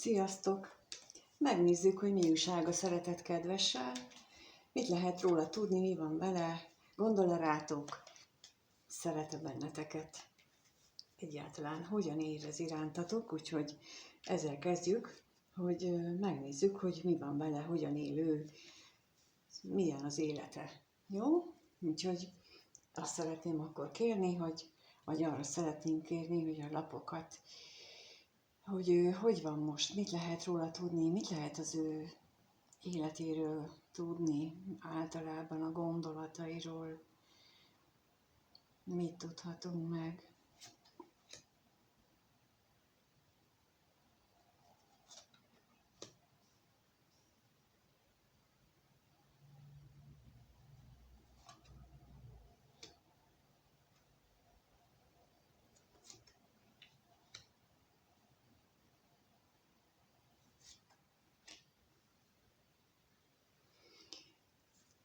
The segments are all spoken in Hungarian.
Sziasztok! Megnézzük, hogy mi újság a szeretet kedvessel, mit lehet róla tudni, mi van vele, gondol-e rátok, szeret-e benneteket, egyáltalán hogyan érez irántatok, úgyhogy ezzel kezdjük, hogy megnézzük, hogy mi van vele, hogyan él ő, milyen az élete. Jó? Úgyhogy azt szeretném akkor kérni, vagy arra szeretném kérni, hogy a lapokat, hogy ő hogy van most, mit lehet róla tudni, mit lehet az ő életéről tudni, általában a gondolatairól, mit tudhatunk meg.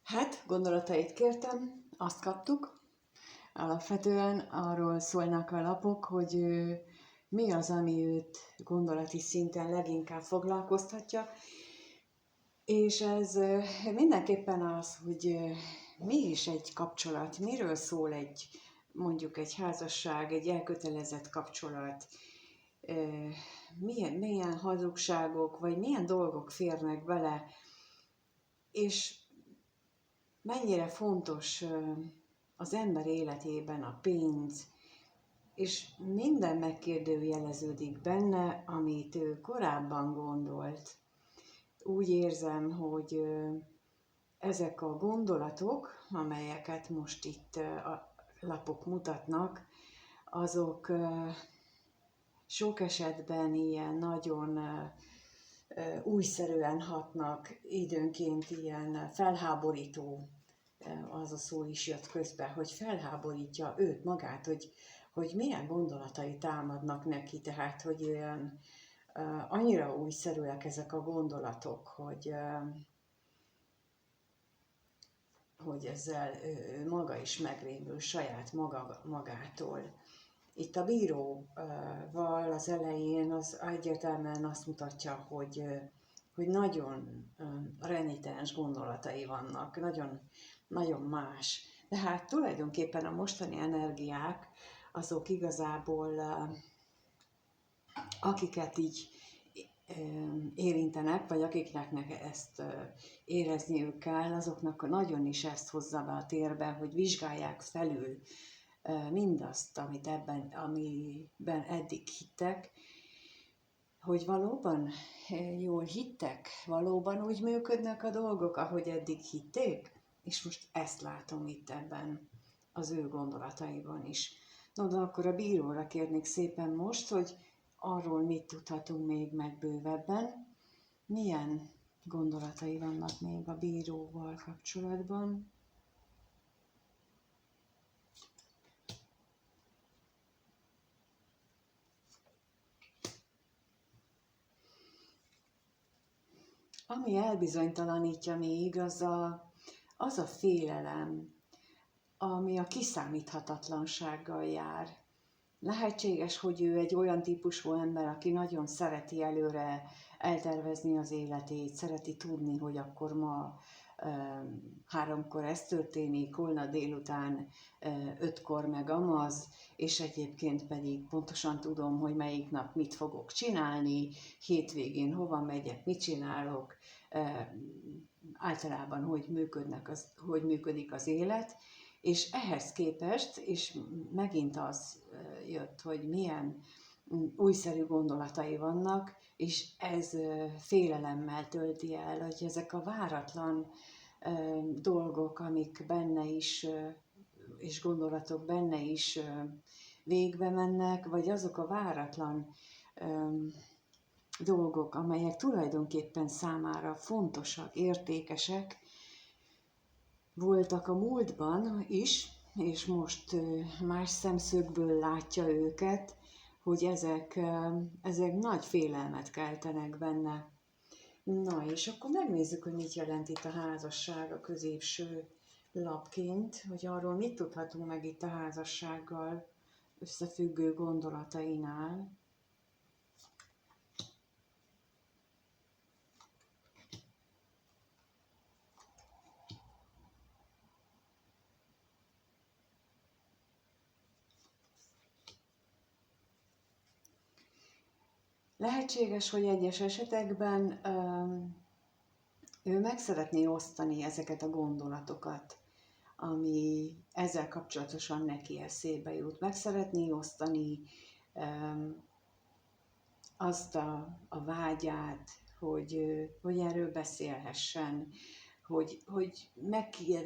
Hát, gondolatait kértem, azt kaptuk. Alapvetően arról szólnak a lapok, hogy mi az, ami őt gondolati szinten leginkább foglalkoztatja, és ez mindenképpen az, hogy mi is egy kapcsolat, miről szól mondjuk egy házasság, egy elkötelezett kapcsolat, milyen hazugságok, vagy milyen dolgok férnek bele, és mennyire fontos az ember életében a pénz, és minden megkérdőjeleződik benne, amit ő korábban gondolt. Úgy érzem, hogy ezek a gondolatok, amelyeket most itt a lapok mutatnak, azok sok esetben ilyen nagyon újszerűen hatnak, időnként ilyen felháborító, az a szó is jött közbe, hogy felháborítja őt magát, hogy milyen gondolatai támadnak neki, tehát hogy olyan annyira újszerűek ezek a gondolatok, hogy ezzel maga is megrémül saját magától. Itt a bíróval az elején az egyértelműen azt mutatja, hogy nagyon renitens gondolatai vannak, nagyon, nagyon más. De hát tulajdonképpen a mostani energiák, azok igazából, akiket így érintenek, vagy akiknek ezt érezniük kell, azoknak nagyon is ezt hozza be a térbe, hogy vizsgálják felül mindazt, amiben eddig hittek, hogy valóban jól hittek, valóban úgy működnek a dolgok, ahogy eddig hitték, és most ezt látom itt ebben az ő gondolataiban is. No, de akkor a bíróra kérnék szépen most, hogy arról mit tudhatunk még meg bővebben, milyen gondolatai vannak még a bíróval kapcsolatban. Ami elbizonytalanítja még, az a félelem, ami a kiszámíthatatlansággal jár. Lehetséges, hogy ő egy olyan típusú ember, aki nagyon szereti előre eltervezni az életét, szereti tudni, hogy akkor ma 3-kor ez történik, holnap délután 5-kor meg amaz, és egyébként pedig pontosan tudom, hogy melyik nap mit fogok csinálni, hétvégén hova megyek, mit csinálok, általában hogy működik az élet, és ehhez képest, és megint az jött, hogy milyen újszerű gondolatai vannak, és ez félelemmel tölti el, hogy ezek a váratlan dolgok, amik benne is, és gondolatok benne is végbe mennek, vagy azok a váratlan dolgok, amelyek tulajdonképpen számára fontosak, értékesek, voltak a múltban is, és most más szemszögből látja őket, hogy ezek nagy félelmet keltenek benne. Na, és akkor megnézzük, hogy mit jelent itt a házasság a középső lapként, hogy arról mit tudhatunk meg itt a házassággal összefüggő gondolatainál. Lehetséges, hogy egyes esetekben ő meg szeretné osztani ezeket a gondolatokat, ami ezzel kapcsolatosan neki eszébe jut. Meg szeretné osztani azt a vágyát, hogy erről beszélhessen, hogy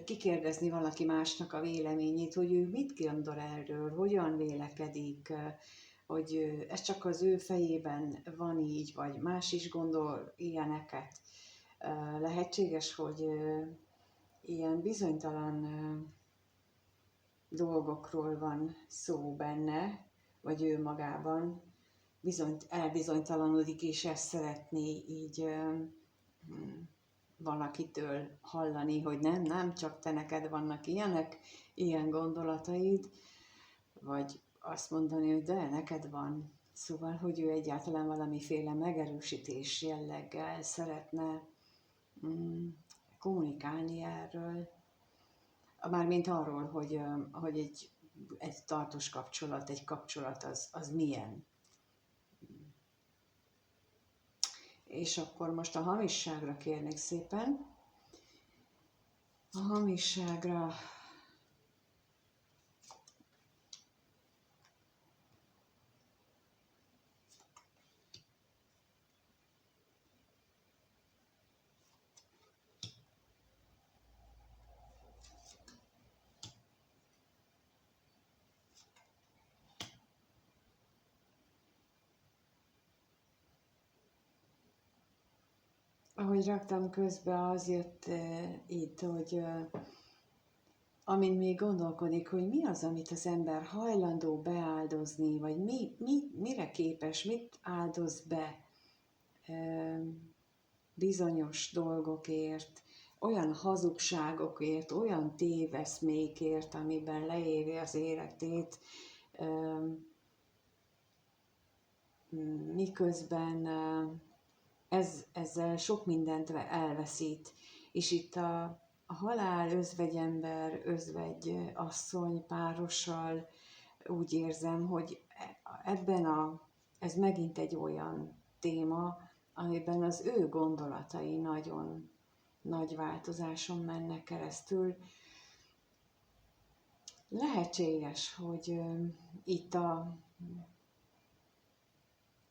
kikérdezni valaki másnak a véleményét, hogy ő mit gondol erről, hogyan vélekedik, hogy ez csak az ő fejében van így, vagy más is gondol ilyeneket. Lehetséges, hogy ilyen bizonytalan dolgokról van szó benne, vagy ő magában elbizonytalanodik, és ezt szeretné így valakitől hallani, hogy nem, csak te neked vannak ilyen gondolataid, vagy azt mondani, hogy de, neked van. Szóval, hogy ő egyáltalán valamiféle megerősítés jelleggel szeretne kommunikálni erről. Mármint arról, hogy egy tartós kapcsolat, egy kapcsolat az milyen. És akkor most a hamisságra kérnék szépen. A hamisságra ahogy raktam közbe, az jött itt, hogy amin még gondolkodik, hogy mi az, amit az ember hajlandó beáldozni, vagy mire képes, mit áldoz be bizonyos dolgokért, olyan hazugságokért, olyan téveszmékért, amiben leéli az életét, miközben ezzel sok mindent elveszít. És itt a halál, özvegyember, özvegy asszony párossal úgy érzem, hogy ez megint egy olyan téma, amiben az ő gondolatai nagyon nagy változáson mennek keresztül. Lehetséges, hogy itt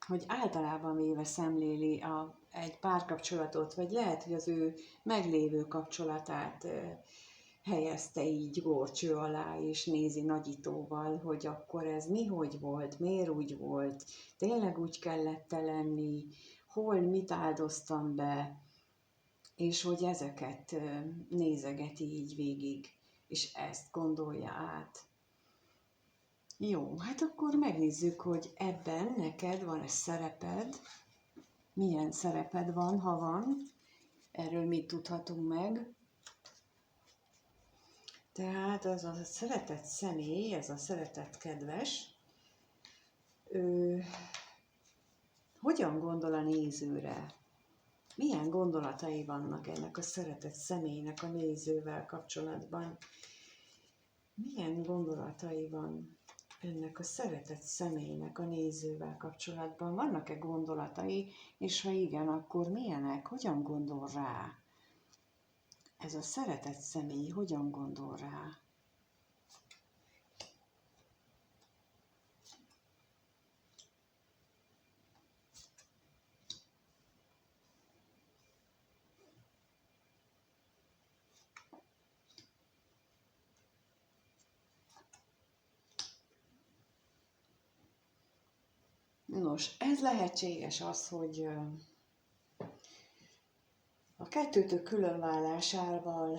hogy általában véve szemléli egy párkapcsolatot, vagy lehet, hogy az ő meglévő kapcsolatát helyezte így górcső alá, és nézi nagyítóval, hogy akkor ez hogy volt, miért úgy volt, tényleg úgy kellett lenni, hol mit áldoztam be, és hogy ezeket nézegeti így végig, és ezt gondolja át. Jó, hát akkor megnézzük, hogy ebben neked van-e szereped, milyen szereped van, ha van, erről mit tudhatunk meg. Tehát az a szeretett személy, ez a szeretett kedves, ő hogyan gondol a nézőre? Milyen gondolatai vannak ennek a szeretett személynek a nézővel kapcsolatban? Milyen gondolatai van ennek a szeretett személynek a nézővel kapcsolatban? Vannak-e gondolatai, és ha igen, akkor milyenek? Hogyan gondol rá? Ez a szeretett személy hogyan gondol rá? Nos, ez lehetséges az, hogy a kettőtök különválásával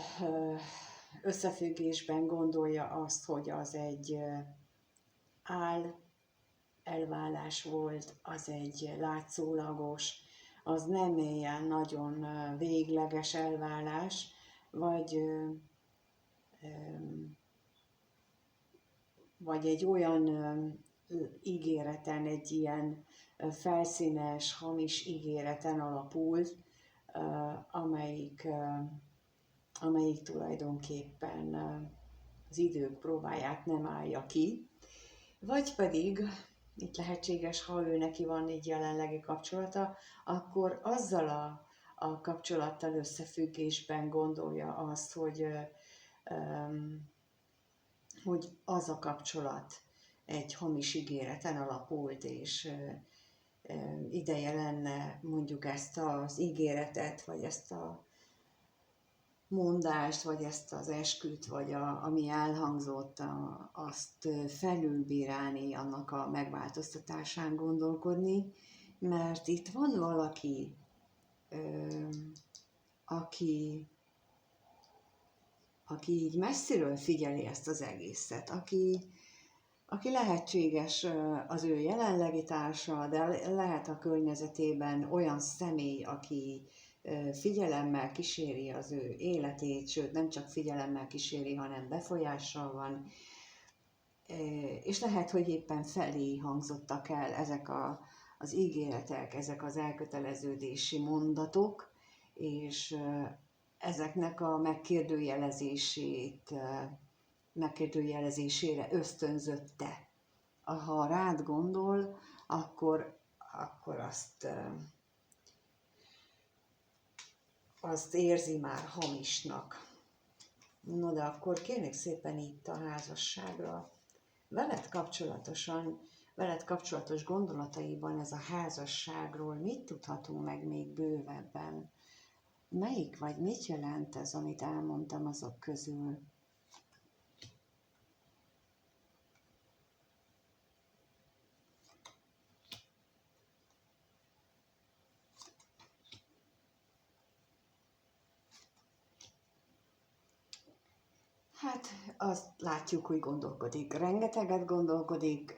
összefüggésben gondolja azt, hogy az egy elválás volt, az egy látszólagos, az nem ilyen nagyon végleges elválás, vagy egy olyan ígéreten, egy ilyen felszínes, hamis ígéreten alapul, amelyik tulajdonképpen az idők próbáját nem állja ki, vagy pedig itt lehetséges, ha ő neki van egy jelenlegi kapcsolata, akkor azzal a kapcsolattal összefüggésben gondolja azt, hogy az a kapcsolat egy hamis ígéreten alapult, és ideje lenne mondjuk ezt az ígéretet, vagy ezt a mondást, vagy ezt az esküt, vagy ami elhangzott, azt felülbírálni, annak a megváltoztatásán gondolkodni, mert itt van valaki, aki így messziről figyeli ezt az egészet, aki lehetséges az ő jelenlegi társa, de lehet a környezetében olyan személy, aki figyelemmel kíséri az ő életét, sőt nem csak figyelemmel kíséri, hanem befolyással van, és lehet, hogy éppen felé hangzottak el ezek az ígéretek, ezek az elköteleződési mondatok, és ezeknek a megkérdőjelezésére ösztönzötte. Ha rád gondol, akkor azt érzi már hamisnak. No, de akkor kérnék szépen itt a házasságra. Veled kapcsolatos gondolataiban ez a házasságról mit tudhatunk meg még bővebben? Melyik vagy mit jelent ez, amit elmondtam azok közül? Hát azt látjuk, hogy gondolkodik. Rengeteget gondolkodik.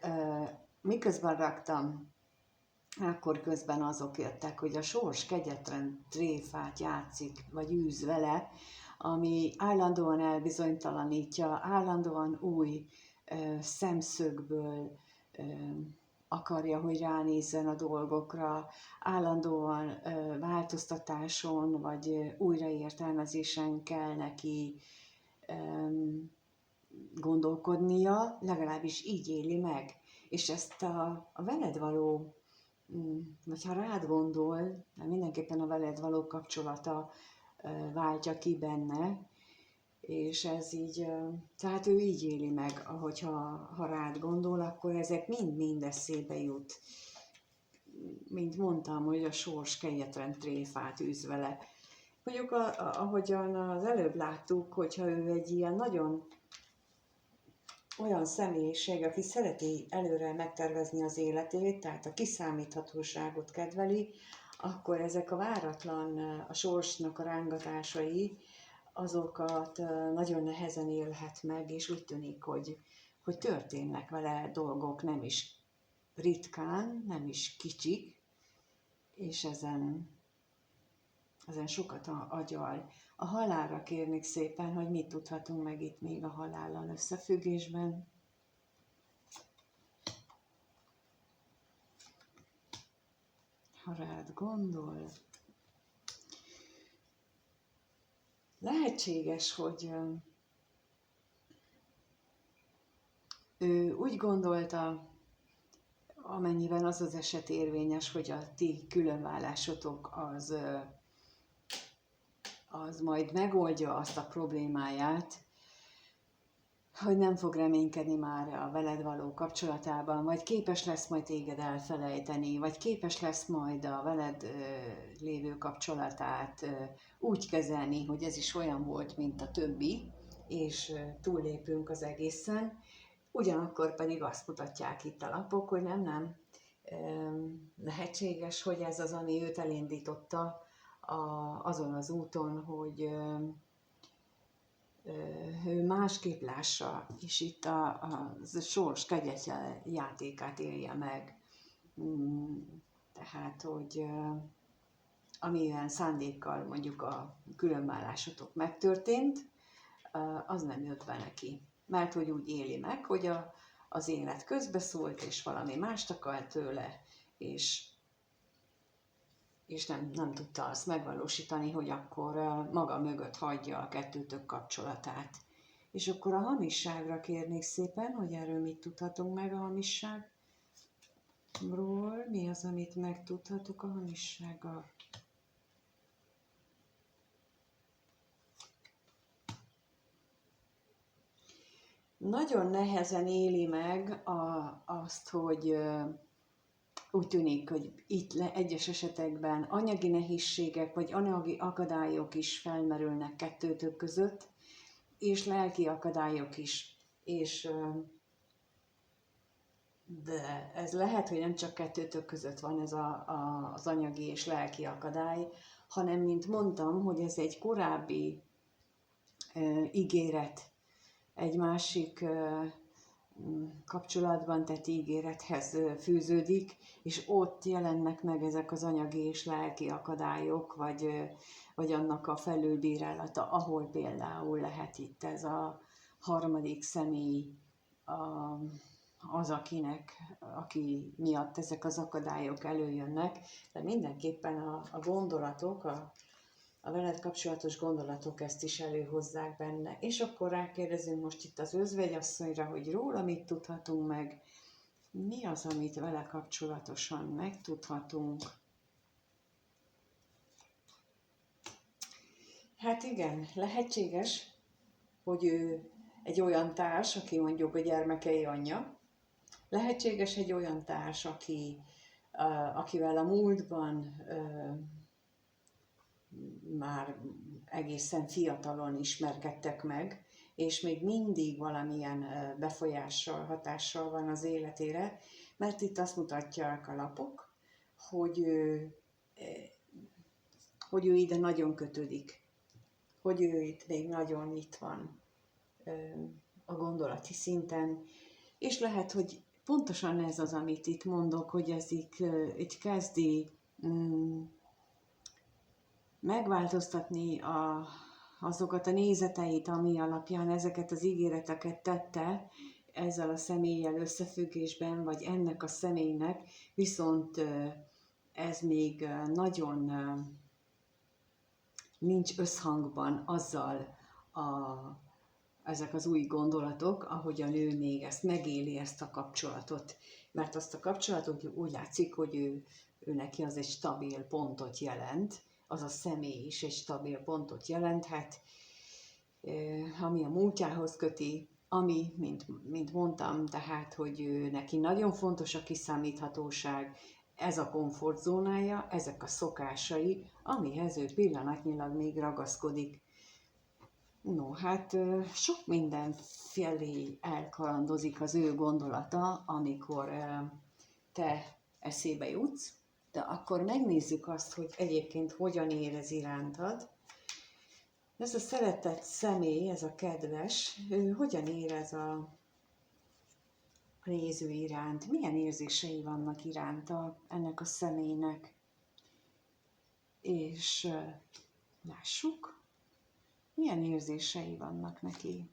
Miközben raktam, akkor közben azok jöttek, hogy a sors kegyetlen tréfát játszik, vagy űz vele, ami állandóan elbizonytalanítja, állandóan új szemszögből akarja, hogy ránézzen a dolgokra, állandóan változtatáson, vagy újraértelmezésen kell neki gondolkodnia, legalábbis így éli meg. És ezt a veled való, vagy ha rád gondol, mindenképpen a veled való kapcsolata váltja ki benne, és ez így, tehát ő így éli meg, ha rád gondol, akkor ezek mind eszébe jut. Mint mondtam, hogy a sors kegyetlen tréfát űz vele. Mondjuk, ahogyan az előbb láttuk, hogyha ő egy ilyen nagyon olyan személyiség, aki szereti előre megtervezni az életét, tehát a kiszámíthatóságot kedveli, akkor ezek a váratlan, a sorsnak a rángatásai, azokat nagyon nehezen élhet meg, és úgy tűnik, hogy történnek vele dolgok, nem is ritkán, nem is kicsik, és ezen sokat agyal. A halálra kérnék szépen, hogy mit tudhatunk meg itt még a halállal összefüggésben. Ha rád gondol, lehetséges, hogy ő úgy gondolta, amennyiben az az eset érvényes, hogy a ti különválásotok az majd megoldja azt a problémáját, hogy nem fog reménykedni már a veled való kapcsolatában, vagy képes lesz majd téged elfelejteni, vagy képes lesz majd a veled lévő kapcsolatát úgy kezelni, hogy ez is olyan volt, mint a többi, és túllépünk az egészen. Ugyanakkor pedig azt mutatják itt a lapok, hogy nem, lehetséges, hogy ez az, ami őt elindította azon az úton, hogy ő másképp lássa, és itt a sors kegyetlen játékát élje meg. Tehát, hogy amilyen szándékkal mondjuk a különvállásotok megtörtént, az nem jött be neki. Mert hogy úgy éli meg, hogy az élet közbeszólt, és valami mást akar tőle, és nem tudta azt megvalósítani, hogy akkor maga mögött hagyja a kettőtök kapcsolatát. És akkor a hamisságra kérnék szépen, hogy erről mit tudhatunk meg a hamisság. mi az, amit megtudhatok a hamissággal? Nagyon nehezen éli meg azt, hogy úgy tűnik, hogy itt egyes esetekben anyagi nehézségek vagy anyagi akadályok is felmerülnek kettőtök között, és lelki akadályok is. De ez lehet, hogy nem csak kettőtök között van ez az anyagi és lelki akadály, hanem, mint mondtam, hogy ez egy korábbi ígéret, egy másik kapcsolatban tett ígérethez fűződik, és ott jelennek meg ezek az anyagi és lelki akadályok, vagy annak a felülbírálata, ahol például lehet itt ez a harmadik személy, az, aki miatt ezek az akadályok előjönnek, de mindenképpen a gondolatok, a veled kapcsolatos gondolatok ezt is előhozzák benne. És akkor rákérdezünk most itt az özvegyasszonyra, hogy róla mit tudhatunk meg, mi az, amit vele kapcsolatosan megtudhatunk. Hát igen, lehetséges, hogy ő egy olyan társ, aki mondjuk a gyermekei anyja, lehetséges egy olyan társ, akivel a múltban már egészen fiatalon ismerkedtek meg, és még mindig valamilyen befolyással, hatással van az életére, mert itt azt mutatják a lapok, hogy ő ide nagyon kötődik, hogy ő itt még nagyon itt van a gondolati szinten, és lehet, hogy pontosan ez az, amit itt mondok, hogy ez itt kezdi megváltoztatni azokat a nézeteit, ami alapján ezeket az ígéreteket tette ezzel a személlyel összefüggésben, vagy ennek a személynek, viszont ez még nagyon nincs összhangban azzal ezek az új gondolatok, ahogyan ő még ezt megéli, ezt a kapcsolatot. Mert azt a kapcsolatot úgy látszik, hogy ő neki az egy stabil pontot jelent, az a személy is egy stabil pontot jelenthet, ami a múltjához köti, ami, mint mondtam, tehát, hogy ő neki nagyon fontos a kiszámíthatóság, ez a komfortzónája, ezek a szokásai, amihez ő pillanatnyilag még ragaszkodik. No, hát sok minden felé elkalandozik az ő gondolata, amikor te eszébe jutsz, de akkor megnézzük azt, hogy egyébként hogyan érez irántad. Ez a szeretett személy, ez a kedves, ő hogyan érez a néző iránt, milyen érzései vannak iránta ennek a személynek. És lássuk, milyen érzései vannak neki.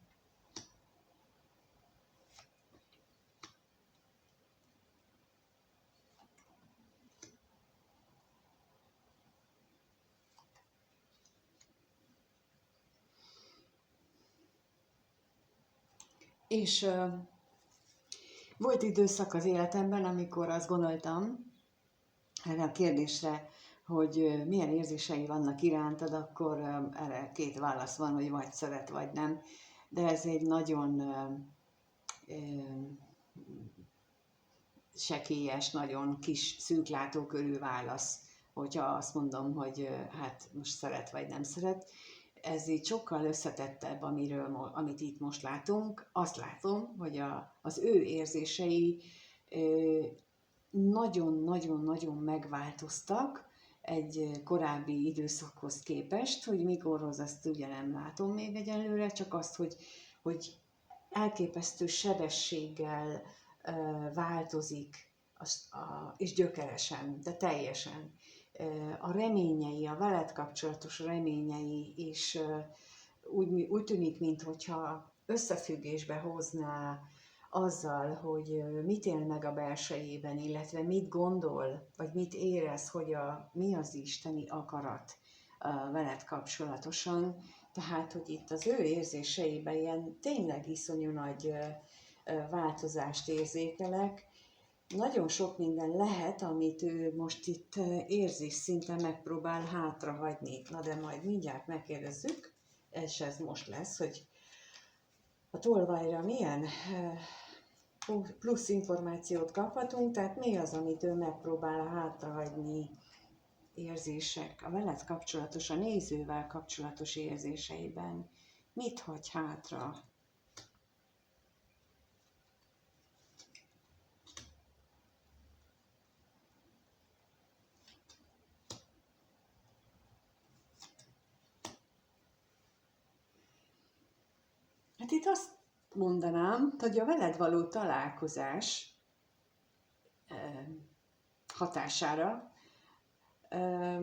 És volt időszak az életemben, amikor azt gondoltam erre a kérdésre, hogy milyen érzései vannak irántad, akkor erre két válasz van, hogy vagy szeret, vagy nem. De ez egy nagyon sekélyes, nagyon kis, szűklátókörű válasz, hogyha azt mondom, hogy hát most szeret, vagy nem szeret. Ez így sokkal összetettebb, amit itt most látunk. Azt látom, hogy az ő érzései nagyon-nagyon-nagyon megváltoztak egy korábbi időszakhoz képest, hogy mikorhoz azt ugye nem látom még egyelőre, csak azt, hogy elképesztő sebességgel változik, és gyökeresen, de teljesen. A reményei, a veled kapcsolatos reményei is úgy tűnik, mintha összefüggésbe hozná azzal, hogy mit él meg a belsejében, illetve mit gondol, vagy mit érez, hogy mi az isteni akarat veled kapcsolatosan. Tehát, hogy itt az ő érzéseiben ilyen tényleg iszonyú nagy változást érzékelek, nagyon sok minden lehet, amit ő most itt érzés szinten megpróbál hátrahagyni. Na de majd mindjárt megkérdezzük, és ez most lesz, hogy a tolvajra milyen plusz információt kaphatunk, tehát mi az, amit ő megpróbál hátrahagyni érzések, a veled kapcsolatos, a nézővel kapcsolatos érzéseiben. Mit hagy hátra? Hát itt azt mondanám, hogy a veled való találkozás hatására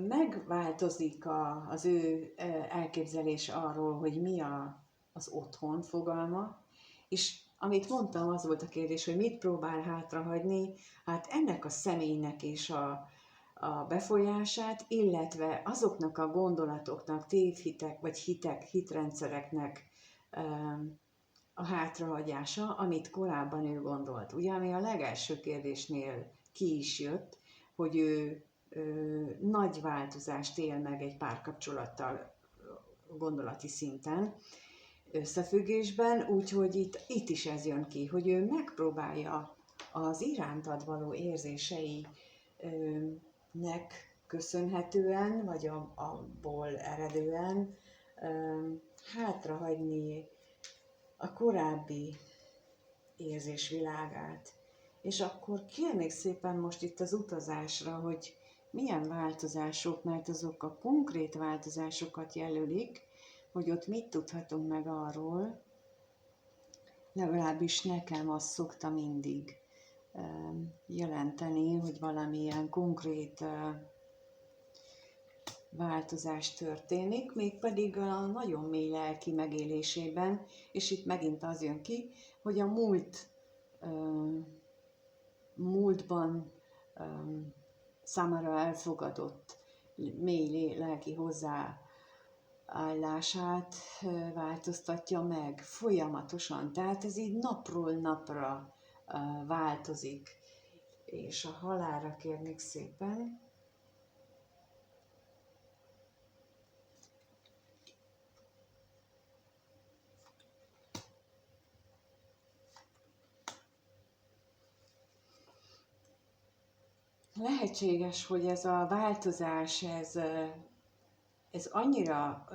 megváltozik az ő elképzelés arról, hogy mi az otthon fogalma, és amit mondtam, az volt a kérdés, hogy mit próbál hátrahagyni, hát ennek a személynek és a befolyását, illetve azoknak a gondolatoknak, tévhitek vagy hitrendszereknek a hátrahagyása, amit korábban ő gondolt. Ugye, ami a legelső kérdésnél ki is jött, hogy ő nagy változást él meg egy párkapcsolattal gondolati szinten, összefüggésben, úgyhogy itt is ez jön ki, hogy ő megpróbálja az irántad való érzéseinek köszönhetően, vagy abból eredően hátrahagyni a korábbi érzésvilágát. És akkor kérnék szépen most itt az utazásra, hogy milyen változások, mert azok a konkrét változásokat jelölik, hogy ott mit tudhatunk meg arról, legalábbis nekem azt szokta mindig jelenteni, hogy valamilyen konkrét változás történik, mégpedig a nagyon mély lelki megélésében, és itt megint az jön ki, hogy a múltban számára elfogadott mély lelki hozzáállását változtatja meg folyamatosan. Tehát ez így napról napra változik. És a halálra kérnék szépen. Lehetséges, hogy ez a változás, ez annyira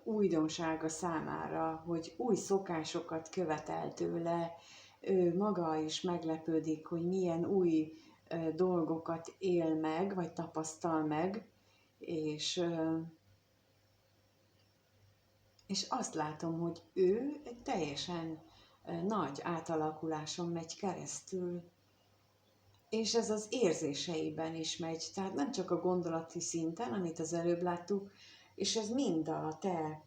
újdonsága számára, hogy új szokásokat követel tőle, ő maga is meglepődik, hogy milyen új dolgokat él meg, vagy tapasztal meg, és azt látom, hogy ő egy teljesen nagy átalakuláson megy keresztül, és ez az érzéseiben is megy, tehát nem csak a gondolati szinten, amit az előbb láttuk, és ez mind a te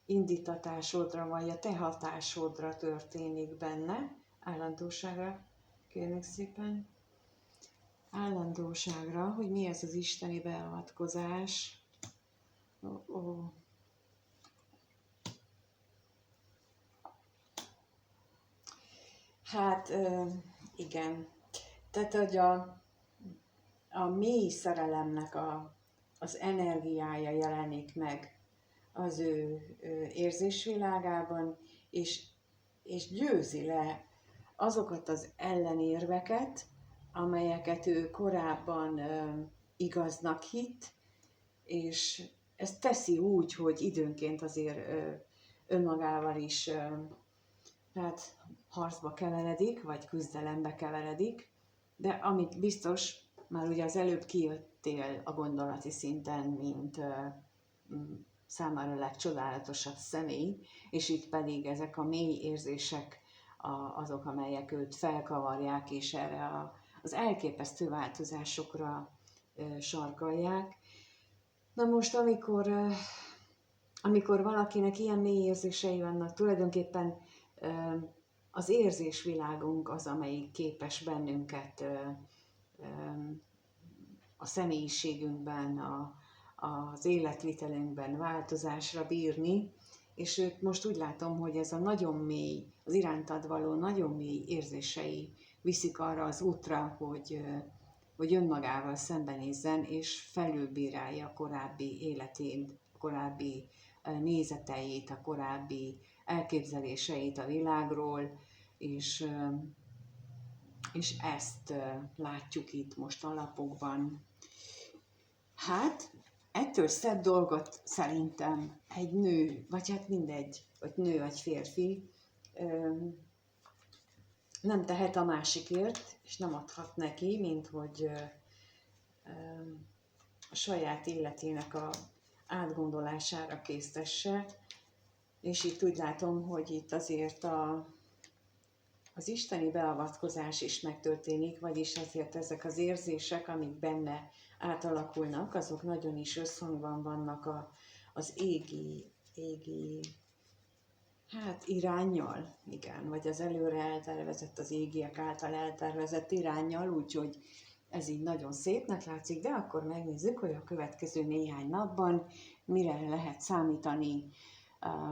indítatásodra, vagy a te hatásodra történik benne, állandóságra, kérlek szépen, állandóságra, hogy mi ez az isteni beavatkozás. Hát igen, tehát hogy a mély szerelemnek az energiája jelenik meg az ő érzésvilágában, és győzi le azokat az ellenérveket, amelyeket ő korábban igaznak hitt, és ezt teszi úgy, hogy időnként azért önmagával is hát harcba keveredik, vagy küzdelembe keveredik, de amit biztos, már ugye az előbb kijöttél a gondolati szinten, mint számára legcsodálatosabb személy, és itt pedig ezek a mély érzések azok, amelyek őt felkavarják, és erre az elképesztő változásokra sarkalják. Na most, amikor valakinek ilyen mély érzései vannak, tulajdonképpen az érzésvilágunk az, amelyik képes bennünket a személyiségünkben, az életvitelünkben változásra bírni, és őt most úgy látom, hogy ez a nagyon mély, az irántad való nagyon mély érzései viszik arra az útra, hogy önmagával szembenézzen, és felülbírálja a korábbi életét, a korábbi nézeteit, a korábbi elképzeléseit a világról, és ezt látjuk itt most a lapokban. Hát, ettől szebb dolgot szerintem egy nő, vagy hát mindegy, vagy nő, vagy férfi, nem tehet a másikért, és nem adhat neki, mint hogy a saját életének a átgondolására késztesse. És itt úgy látom, hogy itt azért az isteni beavatkozás is megtörténik, vagyis azért ezek az érzések, amik benne átalakulnak, azok nagyon is összhangban vannak az égi iránnyal, igen, vagy az előre eltervezett, az égiek által eltervezett iránnyal, úgyhogy ez így nagyon szépnek látszik, de akkor megnézzük, hogy a következő néhány napban mire lehet számítani,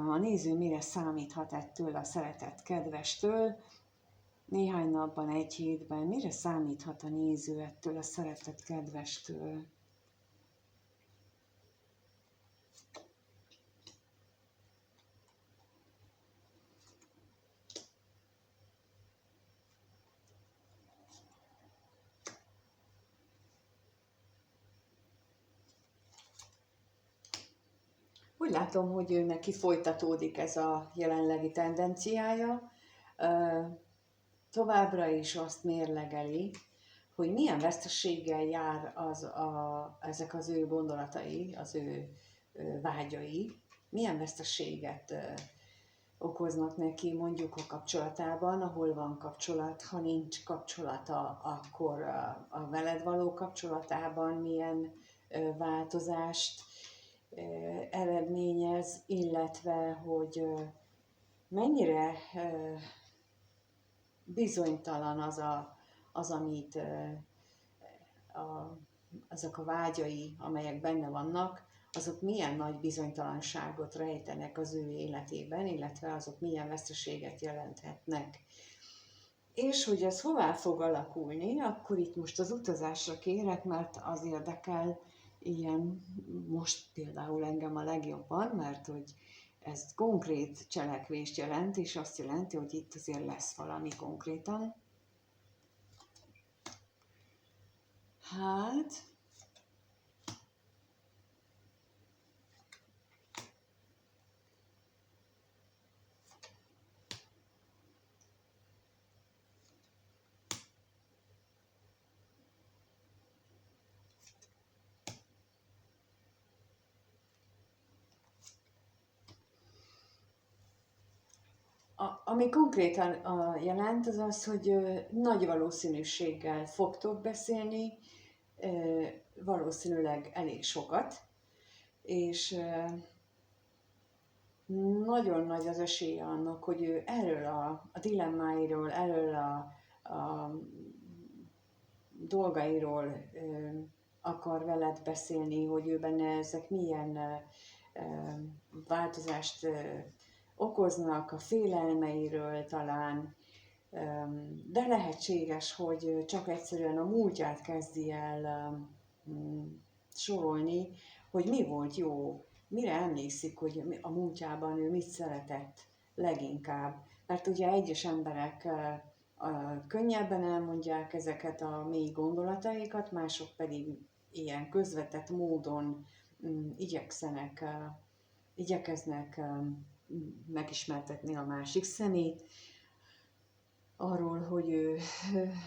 a néző mire számíthat ettől a szeretett kedvestől, néhány napban, egy hétben, mire számíthat a néző ettől a szeretett kedvestől. Úgy látom, hogy ő neki folytatódik ez a jelenlegi tendenciája. Továbbra is azt mérlegeli, hogy milyen veszteséggel jár ezek az ő gondolatai, az ő vágyai, milyen veszteséget okoznak neki mondjuk a kapcsolatában, ahol van kapcsolat, ha nincs kapcsolata, akkor a veled való kapcsolatában milyen változást eredményez, illetve hogy mennyire bizonytalan az amit azok a vágyai, amelyek benne vannak, azok milyen nagy bizonytalanságot rejtenek az ő életében, illetve azok milyen veszteséget jelenthetnek. És hogy ez hová fog alakulni, akkor itt most az utazásra kérek, mert az érdekel ilyen most például engem a legjobban, mert hogy ez konkrét cselekvést jelent, és azt jelenti, hogy itt azért lesz valami konkrétan. Hát, ami konkrétan jelent, az az, hogy nagy valószínűséggel fogtok beszélni, valószínűleg elég sokat, és nagyon nagy az esélye annak, hogy ő erről a dilemmáiról, erről a dolgairól akar veled beszélni, hogy ő benne ezek milyen változást okoznak, a félelmeiről talán, de lehetséges, hogy csak egyszerűen a múltját kezdi el sorolni, hogy mi volt jó, mire emlékszik, hogy a múltjában ő mit szeretett leginkább. Mert ugye egyes emberek könnyebben elmondják ezeket a mély gondolataikat, mások pedig ilyen közvetett módon igyekeznek megismertetni a másik szemét arról, hogy ő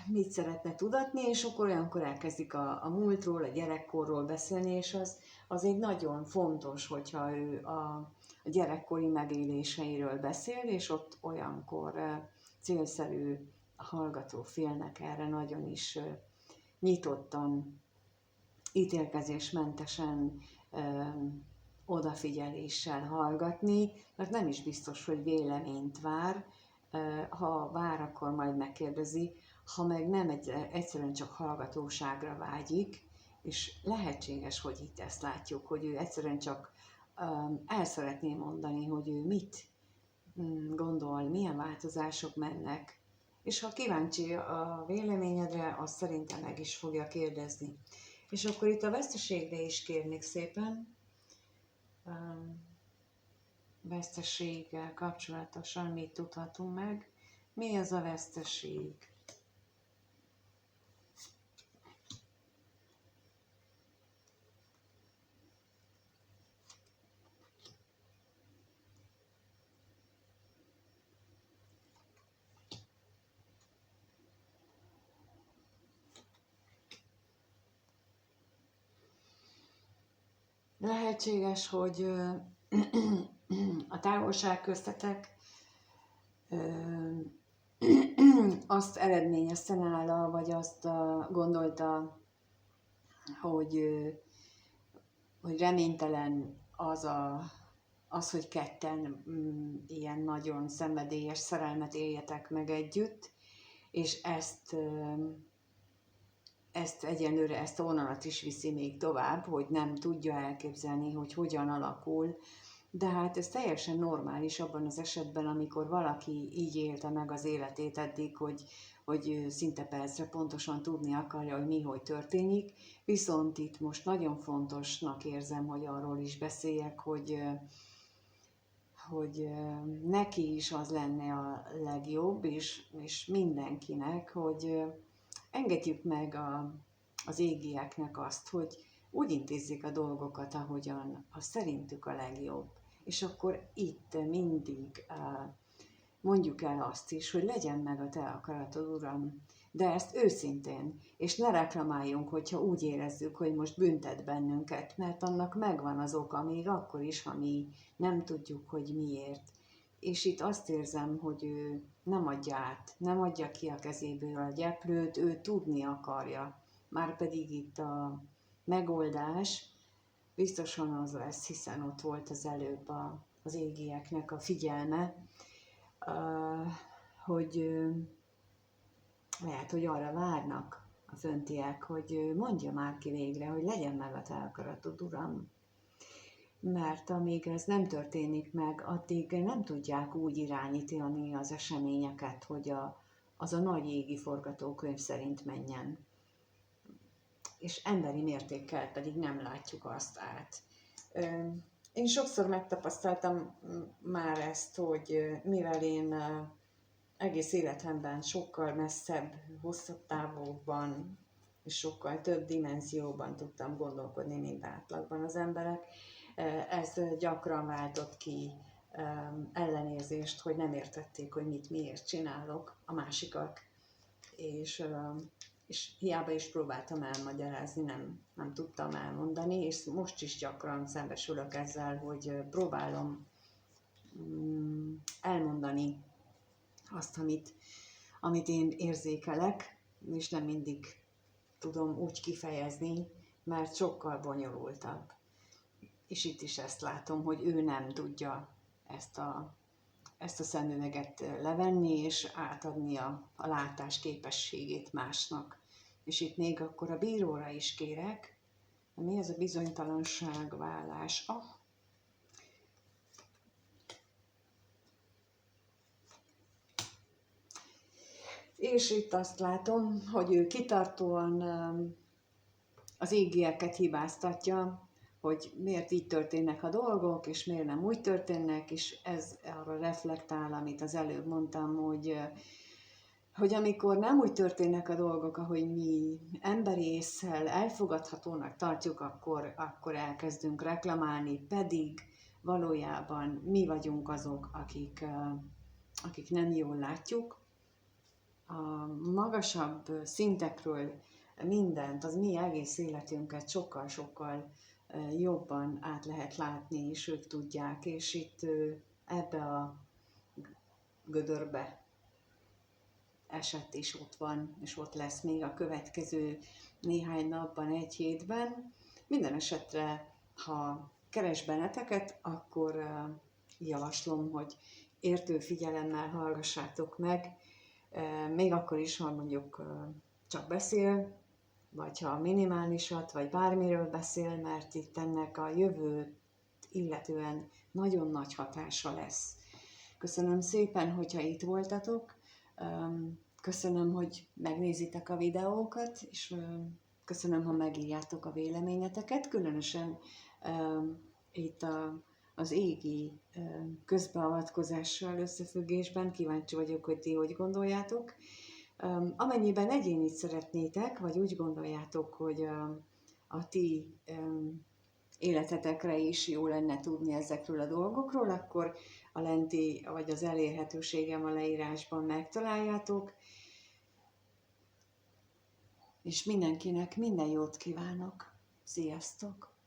mit szeretne tudatni, és akkor olyankor elkezdik a múltról, a gyerekkorról beszélni, és az egy nagyon fontos, hogyha ő a gyerekkori megéléseiről beszél, és ott olyankor célszerű a hallgató félnek erre nagyon is nyitottan, ítélkezésmentesen, odafigyeléssel hallgatni, mert nem is biztos, hogy véleményt vár, ha vár, akkor majd megkérdezi, ha meg nem, egyszerűen csak hallgatóságra vágyik, és lehetséges, hogy itt ezt látjuk, hogy ő egyszerűen csak el szeretné mondani, hogy ő mit gondol, milyen változások mennek, és ha kíváncsi a véleményedre, azt szerintem meg is fogja kérdezni. És akkor itt a veszteségre is kérnék szépen, veszteséggel kapcsolatosan mit tudhatunk meg, mi az a veszteség. Lehetséges, hogy a távolság köztetek azt eredményezte nála, vagy azt gondolta, hogy reménytelen az, hogy ketten ilyen nagyon szenvedélyes szerelmet éljetek meg együtt, és ezt egyenlőre, ezt a vonalat is viszi még tovább, hogy nem tudja elképzelni, hogy hogyan alakul, de hát ez teljesen normális abban az esetben, amikor valaki így élte meg az életét eddig, hogy szinte percre pontosan tudni akarja, hogy mi, hogy történik. Viszont itt most nagyon fontosnak érzem, hogy arról is beszéljek, hogy neki is az lenne a legjobb, és mindenkinek, hogy engedjük meg az égieknek azt, hogy úgy intézzék a dolgokat, ahogyan a szerintük a legjobb. És akkor itt mindig mondjuk el azt is, hogy legyen meg a te akaratod, Uram, de ezt őszintén, és ne reklamáljunk, hogyha úgy érezzük, hogy most büntet bennünket, mert annak megvan az oka, még akkor is, ha mi nem tudjuk, hogy miért. És itt azt érzem, hogy ő nem adja át, nem adja ki a kezéből a gyeplőt, ő tudni akarja. Márpedig itt a megoldás biztosan az lesz, hiszen ott volt az előbb az égieknek a figyelme, hogy lehet, hogy arra várnak a föntiek, hogy mondja már ki végre, hogy legyen meg a te akaratod, Uram. Mert amíg ez nem történik meg, addig nem tudják úgy irányítani az eseményeket, hogy az a nagy égi forgatókönyv szerint menjen. És emberi mértékkel pedig nem látjuk azt át. Én sokszor megtapasztaltam már ezt, hogy mivel én egész életemben sokkal messzebb, hosszabb távokban és sokkal több dimenzióban tudtam gondolkodni, mint átlagban az emberek, ez gyakran váltott ki ellenérzést, hogy nem értették, hogy miért csinálok a másikat, és hiába is próbáltam elmagyarázni, nem tudtam elmondani, és most is gyakran szembesülök ezzel, hogy próbálom elmondani azt, amit én érzékelek, és nem mindig tudom úgy kifejezni, mert sokkal bonyolultabb. És itt is ezt látom, hogy ő nem tudja ezt a szemüveget levenni, és átadni a látás képességét másnak. És itt még akkor a bíróra is kérek, mi ez a bizonytalanság, vállás? És itt azt látom, hogy ő kitartóan az égieket hibáztatja, hogy miért így történnek a dolgok, és miért nem úgy történnek, és ez arra reflektál, amit az előbb mondtam, hogy amikor nem úgy történnek a dolgok, ahogy mi emberi ésszel elfogadhatónak tartjuk, akkor elkezdünk reklamálni, pedig valójában mi vagyunk azok, akik nem jól látjuk. A magasabb szintekről mindent, az mi egész életünket sokkal-sokkal jobban át lehet látni, és ők tudják, és itt ebbe a gödörbe esett is ott van, és ott lesz még a következő néhány napban, egy hétben. Minden esetre, ha keres benneteket, akkor javaslom, hogy értő figyelemmel hallgassátok meg, még akkor is, ha mondjuk csak beszél, vagy ha minimálisat, vagy bármiről beszél, mert itt ennek a jövőt illetően nagyon nagy hatása lesz. Köszönöm szépen, hogyha itt voltatok, köszönöm, hogy megnézitek a videókat, és köszönöm, ha megírjátok a véleményeteket, különösen itt az égi közbeavatkozással összefüggésben. Kíváncsi vagyok, hogy ti hogy gondoljátok. Amennyiben egyénit szeretnétek, vagy úgy gondoljátok, hogy a ti életetekre is jó lenne tudni ezekről a dolgokról, akkor a lenti, vagy az elérhetőségem a leírásban megtaláljátok. És mindenkinek minden jót kívánok. Sziasztok!